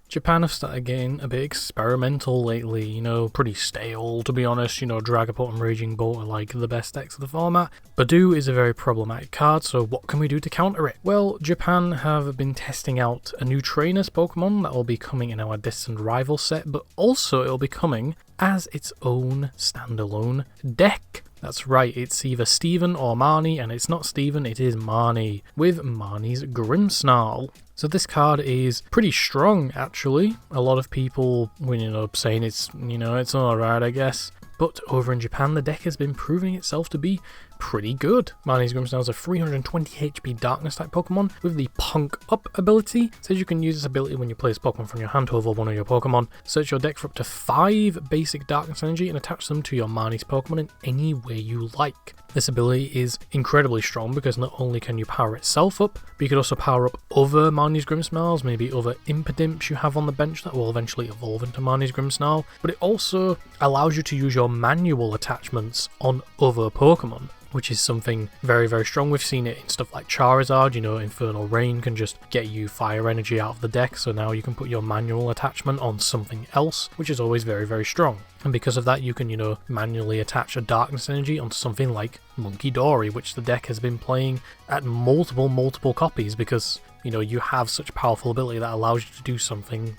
Japan have started getting a bit experimental lately, you know, pretty stale to be honest. You know, Dragapult and Raging Bolt are like the best decks of the format. Badoo is a very problematic card, so what can we do to counter it? Well, Japan have been testing out a new trainers Pokemon that will be coming in our Destined Rivals set, but also it will be coming as its own standalone deck. That's right, it's either Steven or Marnie, and it's not Steven, it is Marnie, with Marnie's Grimmsnarl. So this card is pretty strong, actually. A lot of people were, saying it's alright, I guess. But over in Japan, the deck has been proving itself to be pretty good. Marnie's Grimmsnarl is a 320 HP Darkness type Pokemon with the Punk Up ability. It says you can use this ability when you place Pokemon from your hand to evolve one of your Pokemon. Search your deck for up to 5 basic Darkness energy and attach them to your Marnie's Pokemon in any way you like. This ability is incredibly strong because not only can you power itself up, but you could also power up other Marnie's Grimmsnarls, maybe other Impidimps you have on the bench that will eventually evolve into Marnie's Grimmsnarl, but it also allows you to use your manual attachments on other Pokemon, which is something very, very strong. We've seen it in stuff like Charizard, Infernal Rain can just get you fire energy out of the deck, so now you can put your manual attachment on something else, which is always very, very strong. And because of that, you can, manually attach a Darkness energy onto something like Monkey Dory, which the deck has been playing at multiple copies because, you have such a powerful ability that allows you to do something,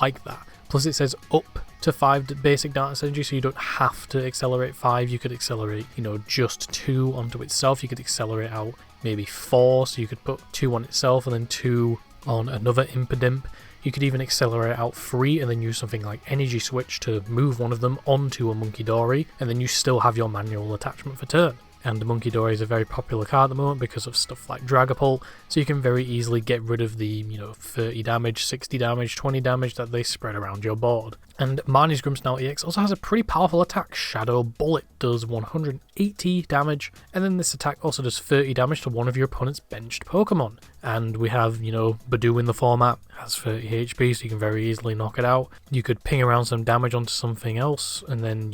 like that. Plus it says up to 5 basic Darkness energy, so you don't have to accelerate 5, you could accelerate, just 2 onto itself. You could accelerate out maybe 4, so you could put 2 on itself and then 2 on another Impidimp. You could even accelerate out 3 and then use something like Energy Switch to move one of them onto a Monkey Dory, and then you still have your manual attachment for turn. And the Monkey Dory is a very popular card at the moment because of stuff like Dragapult, so you can very easily get rid of the 30 damage, 60 damage, 20 damage that they spread around your board. And Marnie's Grimmsnarl EX also has a pretty powerful attack. Shadow Bullet does 180 damage, and then this attack also does 30 damage to one of your opponent's benched Pokemon. And we have, Badoo in the format, has 30 HP, so you can very easily knock it out. You could ping around some damage onto something else, and then,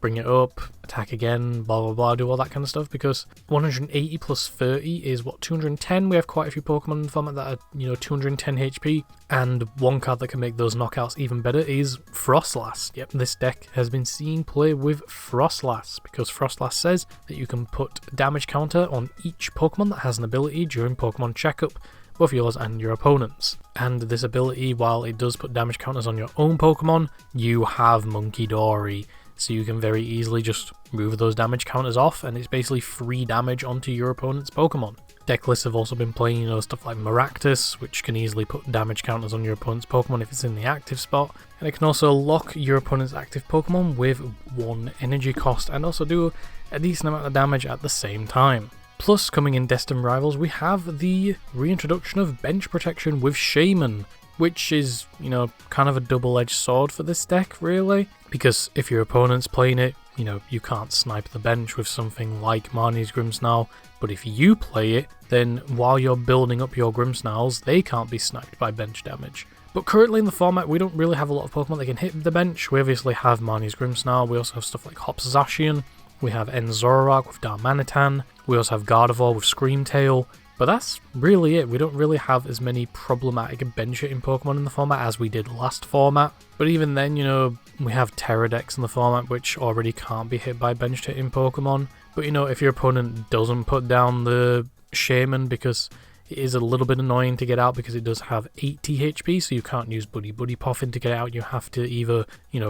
bring it up, attack again, blah blah blah, do all that kind of stuff, because 180 plus 30 is 210. We have quite a few Pokemon in the format that are 210 HP, and one card that can make those knockouts even better is Frostlass. Yep, this deck has been seen play with Frostlass because Frostlass says that you can put damage counter on each Pokemon that has an ability during Pokemon checkup, both yours and your opponent's. And this ability, while it does put damage counters on your own Pokemon, you have Monkey Dory, so you can very easily just move those damage counters off, and it's basically free damage onto your opponent's Pokemon. Deck lists have also been playing, stuff like Maractus, which can easily put damage counters on your opponent's Pokemon if it's in the active spot, and it can also lock your opponent's active Pokemon with 1 energy cost, and also do a decent amount of damage at the same time. Plus, coming in Destined Rivals, we have the reintroduction of bench protection with Shaman, which is, kind of a double-edged sword for this deck, really, because if your opponent's playing it, you can't snipe the bench with something like Marnie's Grimmsnarl, but if you play it, then while you're building up your Grimmsnarls, they can't be sniped by bench damage. But currently in the format, we don't really have a lot of Pokemon that can hit the bench. We obviously have Marnie's Grimmsnarl, we also have stuff like Hops Zacian, we have Enzoroark with Darmanitan, we also have Gardevoir with Screamtail, but that's really it. We don't really have as many problematic bench hitting Pokemon in the format as we did last format. But even then, we have Terra decks in the format which already can't be hit by bench hitting Pokemon. But if your opponent doesn't put down the Shaman, because it is a little bit annoying to get out because it does have 80 HP, so you can't use Buddy Puffin to get out. You have to either,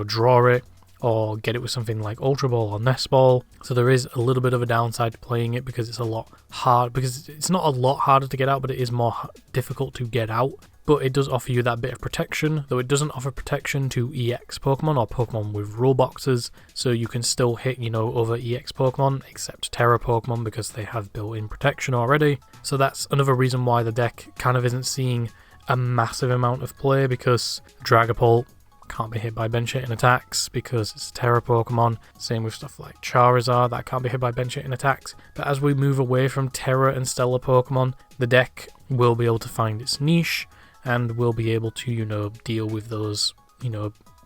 draw it or get it with something like Ultra Ball or Nest Ball. So there is a little bit of a downside to playing it because it's a lot hard, because it's not a lot harder to get out, but it is more difficult to get out. But it does offer you that bit of protection, though it doesn't offer protection to EX Pokemon or Pokemon with rule boxes, so you can still hit, other EX Pokemon, except Terra Pokemon, because they have built-in protection already. So that's another reason why the deck kind of isn't seeing a massive amount of play, because Dragapult can't be hit by bench hitting attacks because it's a Terra Pokemon. Same with stuff like Charizard, that can't be hit by bench hitting attacks. But as we move away from Terra and Stellar Pokemon, the deck will be able to find its niche and will be able to, deal with those,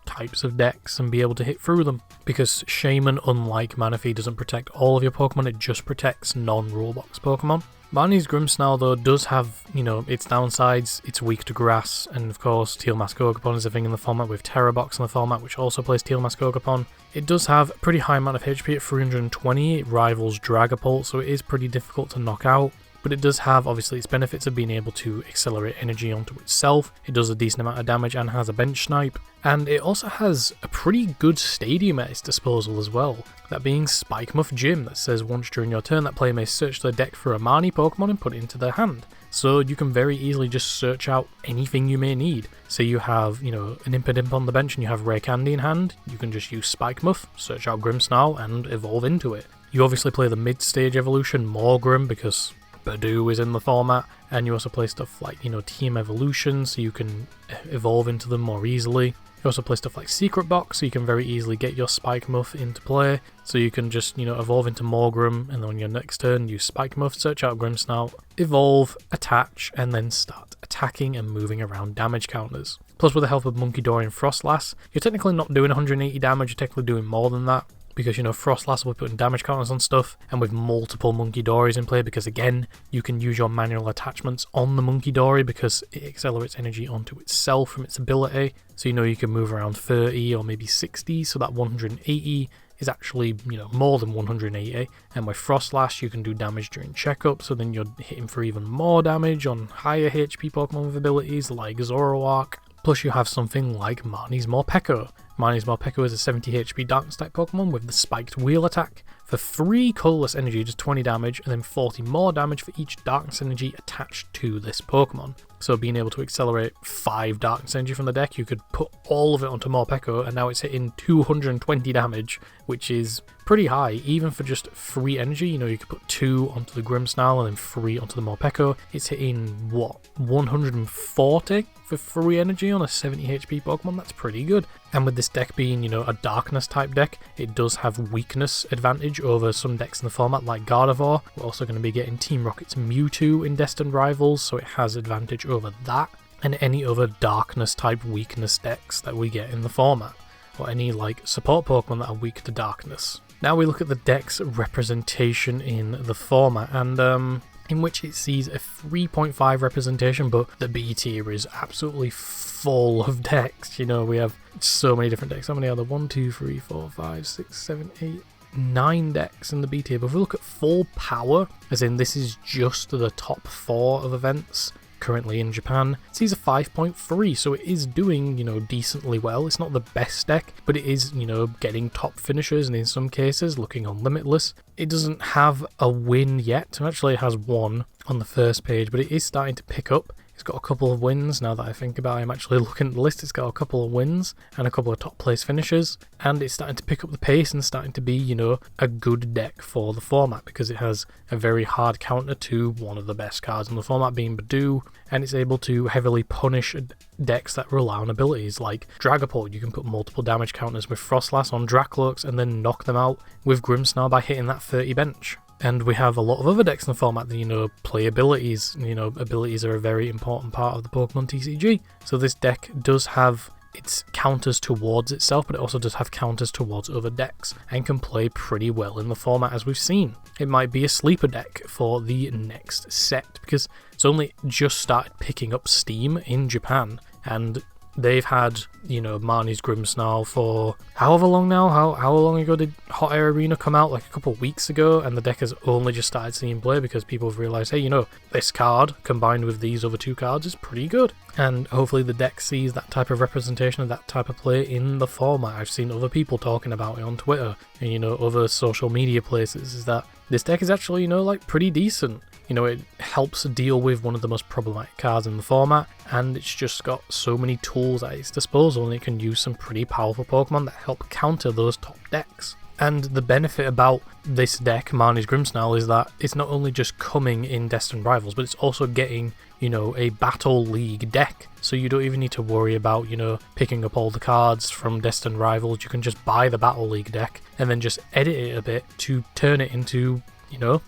types of decks and be able to hit through them. Because Shaman, unlike Manaphy, doesn't protect all of your Pokemon, it just protects non-Rulebox Pokemon. Marnie's Grimmsnarl though does have, its downsides. It's weak to grass, and of course Teal Mask Ogopon is a thing in the format with Terror Box in the format, which also plays Teal Mask Ogopon. It does have a pretty high amount of HP at 320, it rivals Dragapult, so it is pretty difficult to knock out. But it does have, obviously, its benefits of being able to accelerate energy onto itself. It does a decent amount of damage and has a bench snipe. And it also has a pretty good stadium at its disposal as well. That being Spike Muff Gym, that says once during your turn that player may search their deck for a Marnie Pokemon and put it into their hand. So you can very easily just search out anything you may need. Say you have, an Impidimp on the bench and you have Rare Candy in hand, you can just use Spike Muff, search out Grimmsnarl and evolve into it. You obviously play the mid-stage evolution, Morgrim, because Badoo is in the format, and you also play stuff like, Team Evolution, so you can evolve into them more easily. You also play stuff like Secret Box, so you can very easily get your Spike Muff into play, so you can just, evolve into Morgrim, and then on your next turn, use Spike Muff, search out Grimmsnarl, evolve, attach, and then start attacking and moving around damage counters. Plus, with the help of Munkidori and Frostlass, you're technically not doing 180 damage, you're technically doing more than that. Because, Frostlass will be putting damage counters on stuff, and with multiple Munkidoris in play, because again, you can use your manual attachments on the Munkidori because it accelerates energy onto itself from its ability. So you can move around 30 or maybe 60, so that 180 is actually, more than 180. And with Frostlash, you can do damage during checkup, so then you're hitting for even more damage on higher HP Pokemon with abilities like Zoroark. Plus you have something like Marnie's Morpeko. Marnie's Morpeko is a 70 HP Darkness type Pokemon with the Spiked Wheel attack. For 3 colourless energy, just 20 damage, and then 40 more damage for each Darkness energy attached to this Pokemon. So being able to accelerate 5 Darkness energy from the deck, you could put all of it onto Morpeko, and now it's hitting 220 damage, which is pretty high, even for just 3 energy. You could put 2 onto the Grimmsnarl and then 3 onto the Morpeko. It's hitting, 140 for 3 energy on a 70 HP Pokemon? That's pretty good. And with this deck being, a Darkness type deck, it does have weakness advantage over some decks in the format like Gardevoir. We're also going to be getting Team Rocket's Mewtwo in Destined Rivals, so it has advantage over that, and any other Darkness type weakness decks that we get in the format, or any support Pokemon that are weak to Darkness. Now we look at the deck's representation in the format, and in which it sees a 3.5 representation, but the B tier is absolutely full of decks. We have so many different decks. How many are there? 1, 2, 3, 4, 5, 6, 7, 8, 9 decks in the B tier. But if we look at full power, as in this is just the top 4 of events currently in Japan, it sees a 5.3, so it is doing, decently well. It's not the best deck, but it is, getting top finishers, and in some cases looking on Limitless. It doesn't have a win yet, actually it has 1 on the first page, but it is starting to pick up. It's got a couple of wins. Now that I think about it, I'm actually looking at the list. It's got a couple of wins and a couple of top place finishes, and it's starting to pick up the pace and starting to be, a good deck for the format, because it has a very hard counter to one of the best cards in the format being Badoo, and it's able to heavily punish decks that rely on abilities like Dragapult. You can put multiple damage counters with Frostlass on Dracloaks and then knock them out with Grimmsnarl by hitting that 30 bench. And we have a lot of other decks in the format that, play abilities. Abilities are a very important part of the Pokemon TCG. So this deck does have its counters towards itself, but it also does have counters towards other decks, and can play pretty well in the format, as we've seen. It might be a sleeper deck for the next set, because it's only just started picking up steam in Japan, and they've had, Marnie's Grimmsnarl for however long now. How long ago did Hot Air Arena come out? Like a couple of weeks ago, and the deck has only just started seeing play because people have realised, hey, this card combined with these other 2 cards is pretty good. And hopefully the deck sees that type of representation of that type of play in the format. I've seen other people talking about it on Twitter and, other social media places, is that this deck is actually, pretty decent. It helps deal with one of the most problematic cards in the format, and it's just got so many tools at its disposal, and it can use some pretty powerful Pokemon that help counter those top decks. And the benefit about this deck, Marnie's Grimmsnarl, is that it's not only just coming in Destined Rivals, but it's also getting, a Battle League deck. So you don't even need to worry about, picking up all the cards from Destined Rivals. You can just buy the Battle League deck and then just edit it a bit to turn it into,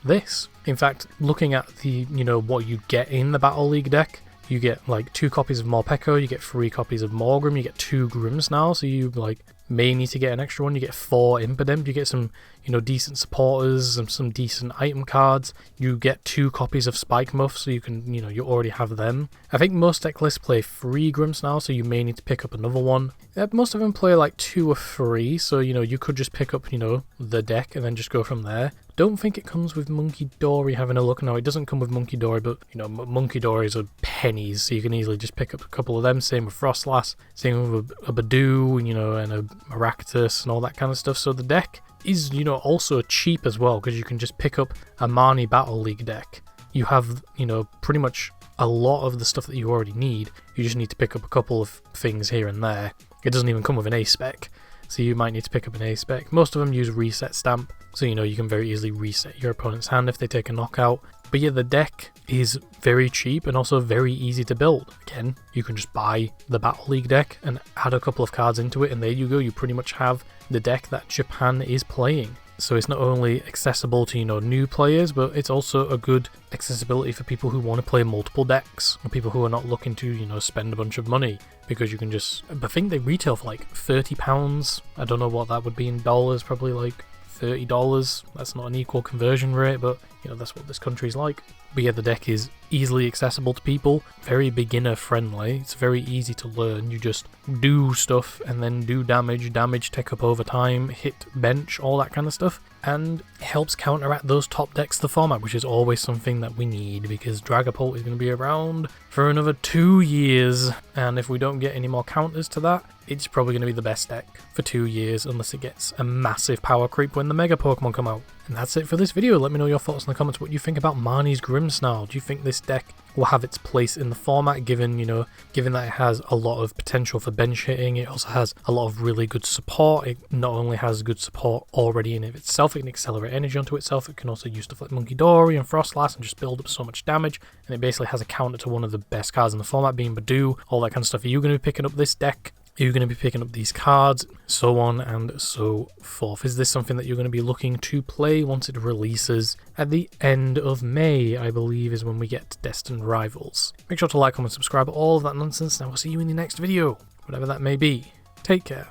this. In fact, looking at the, what you get in the Battle League deck, you get 2 copies of Morpeko, you get 3 copies of Morgrim, you get 2 Grimmsnarl, so you may need to get an extra one. You get 4 Impidimp, you get some, you know, decent supporters and some decent item cards. You get 2 copies of Spike Muff, so you can, you know, you already have them. I think most deck lists play 3 Grimmsnarl, so you may need to pick up another one. Most of them play like 2 or 3, so, you know, you could just pick up, you know, the deck and then just go from there. Don't think it comes with Monkey Dory, having a look. No, it doesn't come with Monkey Dory, but, you know, Monkey Dories are pennies, so you can easily just pick up a couple of them. Same with Frostlass, same with a Badoo, you know, and a Maractus and all that kind of stuff. So the deck is, you know, also cheap as well, because you can just pick up a Marnie Battle League deck. You have, you know, pretty much a lot of the stuff that you already need. You just need to pick up a couple of things here and there. It doesn't even come with an A spec, so you might need to pick up an A spec. Most of them use reset stamp, so you know you can very easily reset your opponent's hand if they take a knockout. But yeah, the deck is very cheap and also very easy to build. Again, you can just buy the Battle League deck and add a couple of cards into it, and there you go, you pretty much have the deck that Japan is playing. So it's not only accessible to, you know, new players, but it's also a good accessibility for people who want to play multiple decks, or people who are not looking to, you know, spend a bunch of money, because you can just, I think they retail for like £30. I don't know what that would be in dollars, probably like $30. That's not an equal conversion rate, but, you know, that's what this country's like. But yeah, the deck is easily accessible to people, very beginner friendly. It's very easy to learn. You just do stuff and then do damage take up over time, hit bench, all that kind of stuff, and it helps counteract those top decks of the format, which is always something that we need, because Dragapult is going to be around for another 2 years, and if we don't get any more counters to that, it's probably going to be the best deck for 2 years, unless it gets a massive power creep when the Mega Pokemon come out. And that's it for this video. Let me know your thoughts in the comments, what you think about Marnie's Grimmsnarl. Do you think this deck will have its place in the format, given that it has a lot of potential for bench hitting? It also has a lot of really good support. It not only has good support already in itself, it can accelerate energy onto itself, it can also use stuff like Monkey Dory and Frostlass and just build up so much damage, and it basically has a counter to one of the best cards in the format, being Badoo, all that kind of stuff. Are you going to be picking up this deck? Are you going to be picking up these cards? So on and so forth. Is this something that you're going to be looking to play once it releases at the end of May, I believe, is when we get Destined Rivals. Make sure to like, comment, subscribe, all of that nonsense, and I will see you in the next video, whatever that may be. Take care.